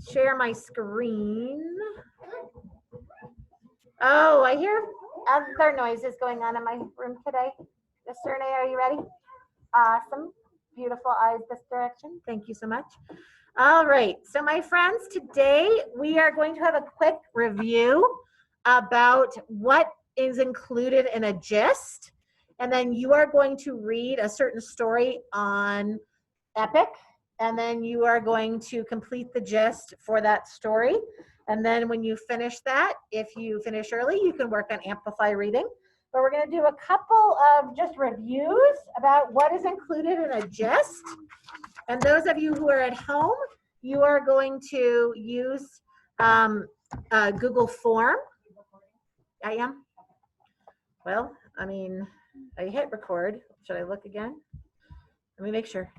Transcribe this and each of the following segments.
share my screen. Oh, I hear other noises going on in my room today. Cerne, are you ready? Awesome. Beautiful eyes this direction. Thank you so much. All right. So my friends, today we are going to have a quick review about what is included in a gist. And then you are going to read a certain story on Epic. And then you are going to complete the gist for that story. And then when you finish that, if you finish early, you can work on Amplify Reading. But we're going to do a couple of just reviews about what is included in a gist. And those of you who are at home, you are going to use Google Form. I am? Well, I mean, I hit record. Should I look again? Let me make sure.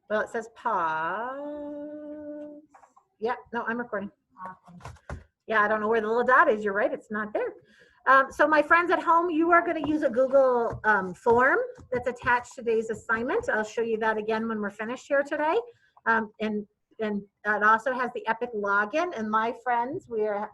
Well, it says pause. Yeah, no, I'm recording. Yeah, I don't know where the little dot is. You're right, it's not there. So my friends at home, you are going to use a Google form that's attached to today's assignment. I'll show you that again when we're finished here today. And it also has the Epic login. And my friends, we are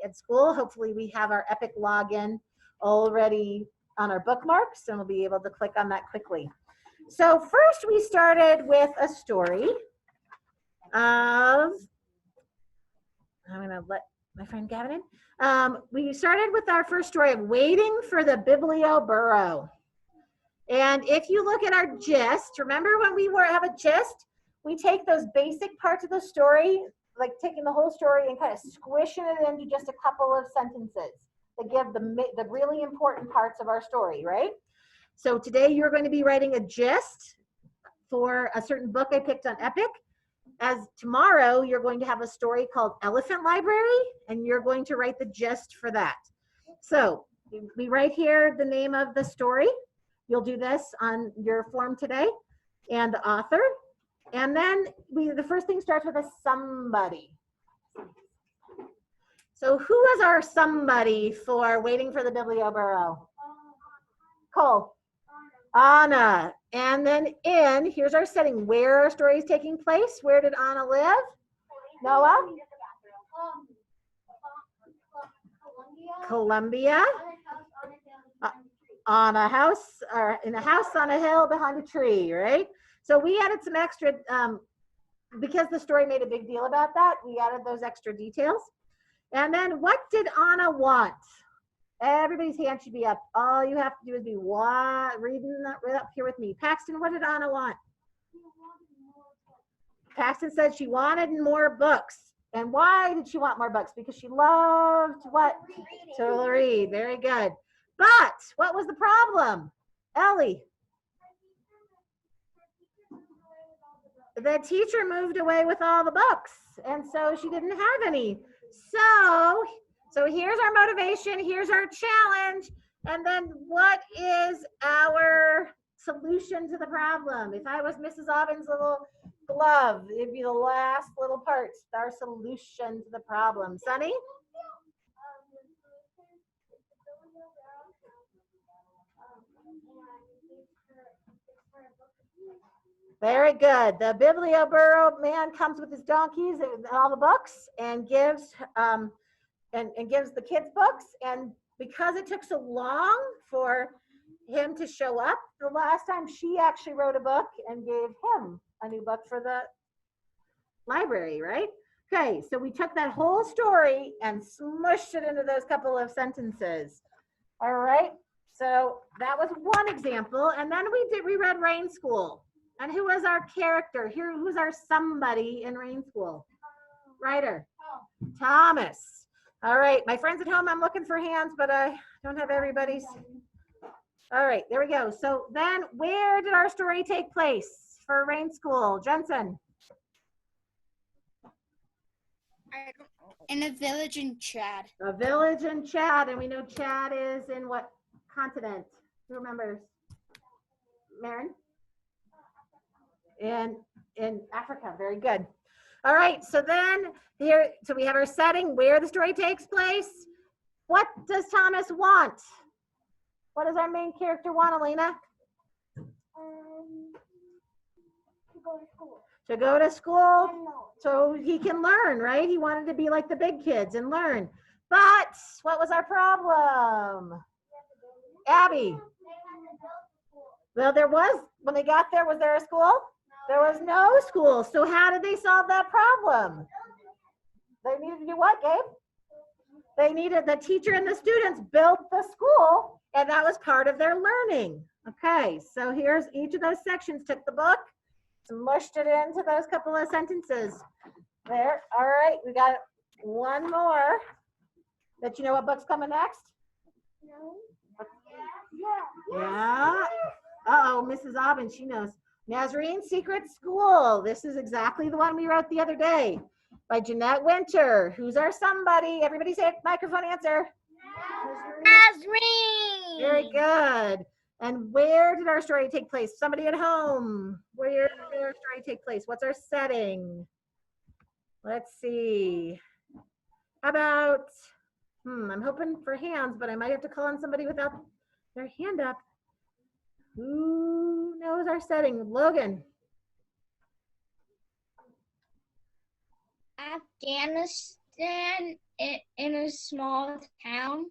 at school. Hopefully we have our Epic login already on our bookmarks, and we'll be able to click on that quickly. So first we started with a story of, I'm going to let my friend Gavin in. We started with our first story of Waiting for the Biblio Burrow. And if you look at our gist, remember when we have a gist, we take those basic parts of the story, like taking the whole story and kind of squishing it into just a couple of sentences that give the really important parts of our story, right? So today you're going to be writing a gist for a certain book I picked on Epic. As tomorrow, you're going to have a story called Elephant Library, and you're going to write the gist for that. So we write here the name of the story. You'll do this on your form today and the author. And then the first thing starts with a somebody. So who is our somebody for Waiting for the Biblio Burrow? Cole. Anna. And then here's our setting. Where our story is taking place. Where did Anna live? Noah? Columbia. On a house, or in a house on a hill behind a tree, right? So we added some extra, because the story made a big deal about that, we added those extra details. And then what did Anna want? Everybody's hand should be up. All you have to do is be reading that right up here with me. Paxton, what did Anna want? Paxton said she wanted more books. And why did she want more books? Because she loved what? To read. Very good. But what was the problem? Ellie? The teacher moved away with all the books. And so she didn't have any. So here's our motivation, here's our challenge, and then what is our solution to the problem? If I was Mrs. Aubyn's little glove, it'd be the last little part, our solution to the problem. Sunny? Very good. The Biblio Burrow man comes with his donkeys and all the books and gives gives the kids books. And because it took so long for him to show up, the last time she actually wrote a book and gave him a new book for the library, right? Okay, so we took that whole story and smushed it into those couple of sentences. All right, so that was one example. And then we read Rain School. And who was our character? Here, who's our somebody in Rain School? Writer. Thomas. All right, my friends at home, I'm looking for hands, but I don't have everybody's. All right, there we go. So then where did our story take place for Rain School? Jensen? In a village in Chad. A village in Chad, and we know Chad is in what continent? Who remembers? Marin? In Africa, very good. All right, so then here, so we have our setting, where the story takes place. What does Thomas want? What does our main character want, Elena? To go to school. To go to school And no. so he can learn, right? He wanted to be like the big kids and learn. But what was our problem? Abby. Well, there was, when they got there, was there a school? There was no school. So how did they solve that problem? They needed to do what, Gabe? They needed, the teacher and the students built the school, and that was part of their learning. Okay, so here's each of those sections. Took the book, smushed it into those couple of sentences. There, all right, we got one more. That you know what book's coming next? No. Yeah. Uh-oh, Mrs. Aubin, she knows. Nazarene's Secret School. This is exactly the one we wrote the other day by Jeanette Winter. Who's our somebody? Everybody say microphone answer. Nazreen. Very good. And where did our story take place? Somebody at home. Where did our story take place? What's our setting? Let's see. How about, I'm hoping for hands, but I might have to call on somebody without their hand up. Who knows our setting? Logan. Afghanistan in a small town.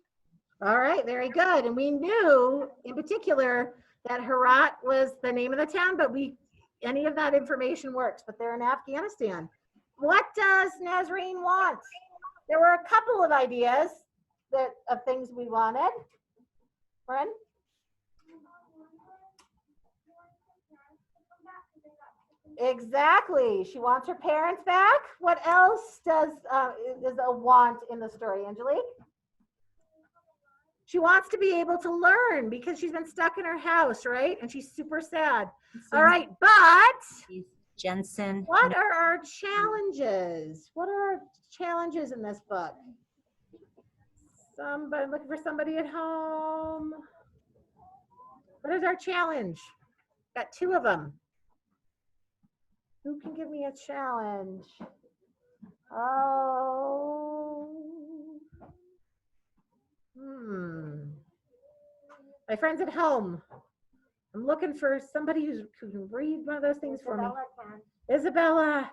All right, very good. And we knew in particular that Herat was the name of the town, but any of that information works, but they're in Afghanistan. What does Nazreen want? There were a couple of ideas of things we wanted. Friend? Exactly. She wants her parents back. What else is a want in the story, Angelique? She wants to be able to learn because she's been stuck in her house, right? And she's super sad. All right, but Jensen. what are our challenges? What are our challenges in this book? Somebody looking for somebody at home. What is our challenge? Got two of them. Who can give me a challenge? Oh. My friends at home. I'm looking for somebody who can read one of those things for me. Isabella.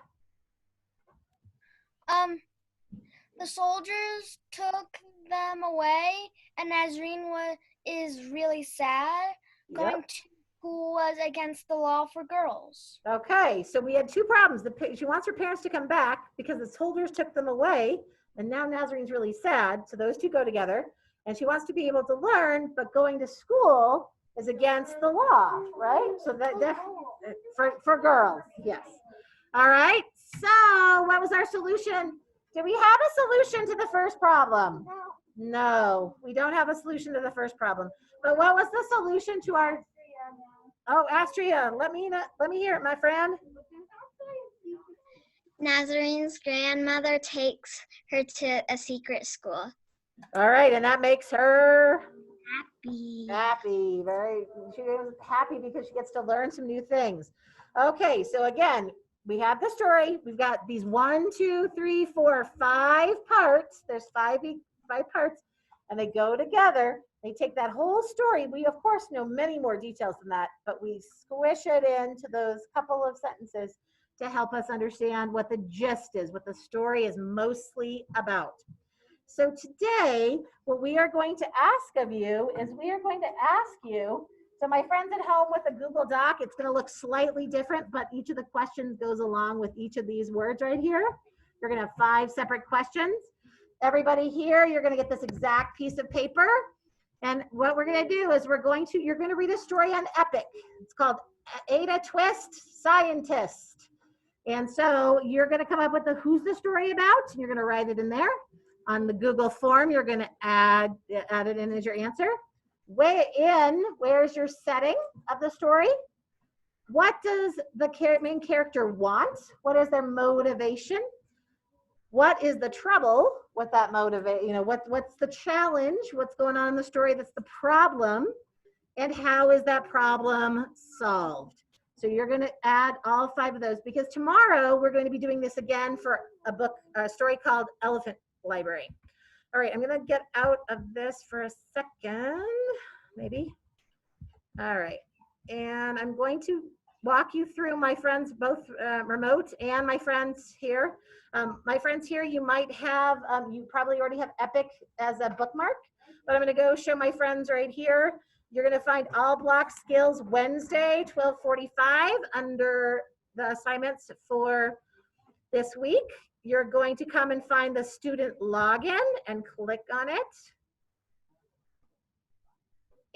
The soldiers took them away, and Nazreen is really sad. Going to school was against the law for girls. Okay, so we had two problems. She wants her parents to come back because the soldiers took them away, and now Nazreen's really sad. So those two go together. And she wants to be able to learn, but going to school is against the law, right? So that for girls, yes. All right. So what was our solution? Do we have a solution to the first problem? No, we don't have a solution to the first problem. But what was the solution to our? Oh, Astria, let me hear it, my friend. Nazareen's grandmother takes her to a secret school. All right, and that makes her Happy. happy. She is happy because she gets to learn some new things. Okay, so again, we have the story. We've got these 1, 2, 3, 4, 5 parts. There's five parts, and they go together. They take that whole story. We, of course, know many more details than that, but we squish it into those couple of sentences to help us understand what the gist is, what the story is mostly about. So today, what we are going to ask of you is we are going to ask you, so my friends at home with a Google Doc, it's going to look slightly different, but each of the questions goes along with each of these words right here. You're going to have 5 separate questions. Everybody here, you're going to get this exact piece of paper. And what we're going to do is you're going to read a story on Epic. It's called Ada Twist, Scientist. And so you're going to come up with who's the story about, and you're going to write it in there. On the Google form, you're going to add it in as your answer. Where's your setting of the story? What does the main character want? What is their motivation? What is the trouble with that motivation? What's the challenge? What's going on in the story that's the problem? And how is that problem solved? So you're going to add all 5 of those, because tomorrow we're going to be doing this again for a story called Elephant Library. All right, I'm going to get out of this for a second, maybe. All right. and I'm going to walk you through my friends, both remote and my friends here. My friends here, you might have, you probably already have Epic as a bookmark, but I'm going to go show my friends right here. You're going to find All Block Skills Wednesday, 12:45 under the assignments for this week. You're going to come and find the student login and click on it.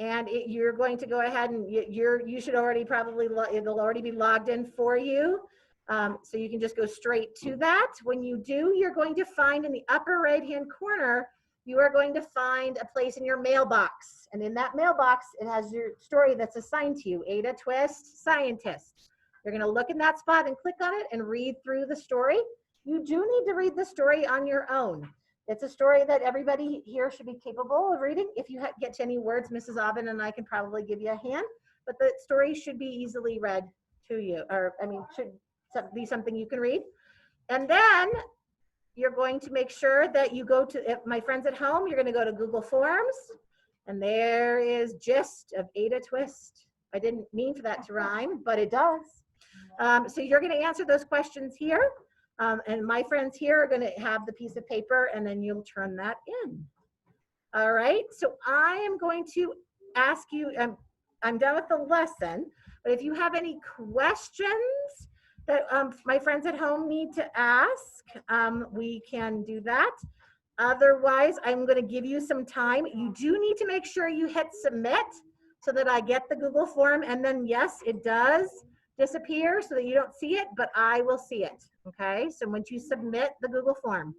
And you're going to go ahead and you should already probably, it'll already be logged in for you. So you can just go straight to that. When you do, you're going to find in the upper right-hand corner, you are going to find a place in your mailbox. And in that mailbox, it has your story that's assigned to you, Ada Twist, Scientist. You're going to look in that spot and click on it and read through the story. You do need to read the story on your own. It's a story that everybody here should be capable of reading. If you get to any words, Mrs. Aubin and I can probably give you a hand, but the story should be easily read to you, or I mean, should be something you can read. And then you're going to make sure that you go to, if my friends at home, you're going to go to Google Forms, and there is gist of Ada Twist. I didn't mean for that to rhyme, but it does. So you're going to answer those questions here. And my friends here are going to have the piece of paper, and then you'll turn that in. All right, so I am going to ask you, I'm done with the lesson, but if you have any questions that my friends at home need to ask, we can do that. Otherwise, I'm going to give you some time. You do need to make sure you hit submit so that I get the Google form, and then yes, it does disappear so that you don't see it, but I will see it. Okay, so once you submit the Google form.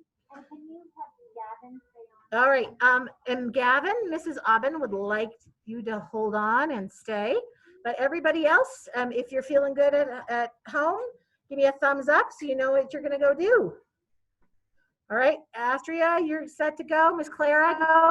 All right, and Gavin, Mrs. Aubin would like you to hold on and stay, but everybody else, if you're feeling good at home, give me a thumbs up so you know what you're gonna go do. All right, Astria, you're set to go. Miss Clara?